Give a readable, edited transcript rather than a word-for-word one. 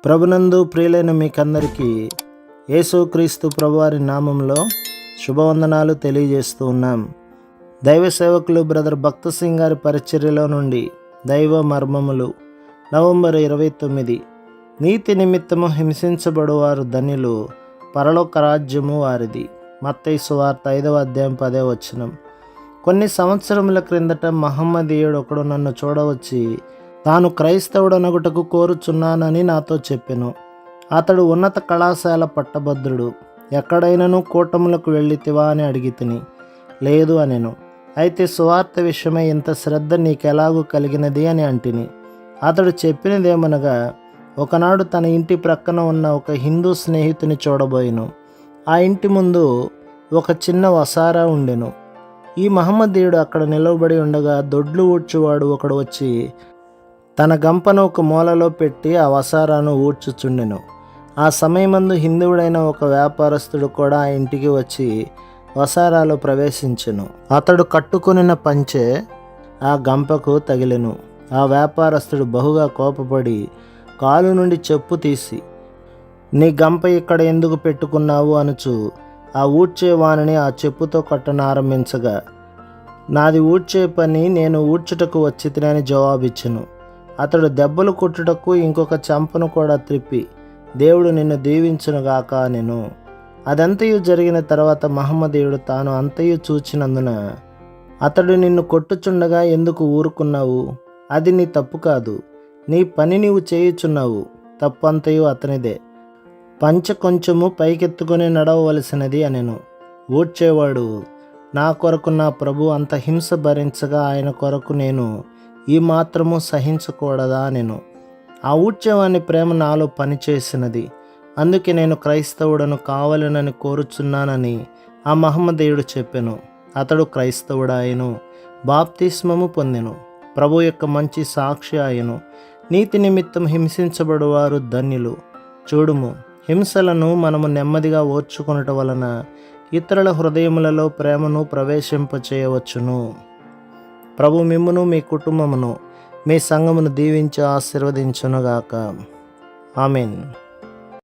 ప్రభునందు ప్రియులైన మీకందరికీ యేసుక్రీస్తు ప్రభువారి నామంలో శుభవందనాలు తెలియజేస్తూ ఉన్నాం. దైవ సేవకులు బ్రదర్ భక్త సింగ్ గారి పరిచర్యలో నుండి దైవ మర్మములు నవంబర్ 29. నీతి నిమిత్తము హింసించబడువారు ధన్యులు, పరలోక రాజ్యము వారిది. మత్తయి సువార్త 5వ అధ్యాయం 10వ వచనం. కొన్ని సంవత్సరముల క్రిందట మహమ్మదీయుడు ఒకడు నన్ను చూడవచ్చి తాను క్రైస్తవుడనగుటకు కోరుచున్నానని నాతో చెప్పెను. అతడు ఉన్నత కళాశాల పట్టభద్రుడు. ఎక్కడైనను కూటములకు వెళ్ళితివా అని అడిగితిని. లేదు అనెను. అయితే సువార్త విషయమై ఇంత శ్రద్ధ నీకెలాగూ కలిగినది అని అంటిని. అతడు చెప్పినదేమనగా, ఒకనాడు తన ఇంటి ప్రక్కన ఉన్న ఒక హిందూ స్నేహితుని చూడబోయెను. ఆ ఇంటి ముందు ఒక చిన్న వసారా ఉండెను. ఈ మహమ్మదీయుడు అక్కడ నిలవబడి ఉండగా దొడ్లు ఊడ్చువాడు ఒకడు వచ్చి తన గంపను ఒక మూలలో పెట్టి ఆ వసారాను ఊడ్చుచుండెను. ఆ సమయమందు హిందువుడైన ఒక వ్యాపారస్తుడు కూడా ఆ ఇంటికి వచ్చి వసారాలో ప్రవేశించెను. అతడు కట్టుకొనిన పంచె ఆ గంపకు తగిలెను. ఆ వ్యాపారస్తుడు బహుగా కోపపడి కాలు నుండి చెప్పు తీసి, నీ గంప ఇక్కడ ఎందుకు పెట్టుకున్నావు అనుచు ఆ ఊడ్చేవానిని ఆ చెప్పుతో కొట్టనారంభించగా, నాది ఊడ్చే పని, నేను ఊడ్చుటకు వచ్చితిని అని జవాబిచ్చెను. అతడు దెబ్బలు కొట్టుటకు ఇంకొక చెంపను కూడా త్రిప్పి, దేవుడు నిన్ను దీవించునుగాక అనెను. అదంతయు జరిగిన తర్వాత మహమ్మదీయుడు తాను అంతయు చూచినందున, అతడు నిన్ను కొట్టుచుండగా ఎందుకు ఊరుకున్నావు? అది నీ తప్పు కాదు, నీ పని నీవు చేయుచున్నావు. తప్పంతయు అతనిదే. పంచె కొంచెము పైకెత్తుకొని నడవవలసినది అనెను. ఊడ్చేవాడు, నా కొరకు నా ప్రభు అంత హింస భరించగా ఆయన కొరకు నేను ఈ మాత్రము సహించకూడదా అనెను. ఆ ఊడ్చేవాని ప్రేమ నాలో పనిచేసినది. అందుకే నేను క్రైస్తవుడను కావాలనని కోరుచున్నానని ఆ మహమ్మదీయుడు చెప్పెను. అతడు క్రైస్తవుడాయను, బాప్తిస్మము పొందెను, ప్రభు యొక్క మంచి సాక్షి ఆయను. నీతి నిమిత్తం హింసించబడువారు ధన్యులు. చూడుము, హింసలను మనము నెమ్మదిగా ఓర్చుకొనుట వలన ఇతరుల హృదయములలో ప్రేమను ప్రవేశింపచేయవచ్చును. ప్రభు మిమ్మును, మీ కుటుంబమును, మీ సంఘమును దీవించి ఆశీర్వదించునుగాక. ఆమేన్.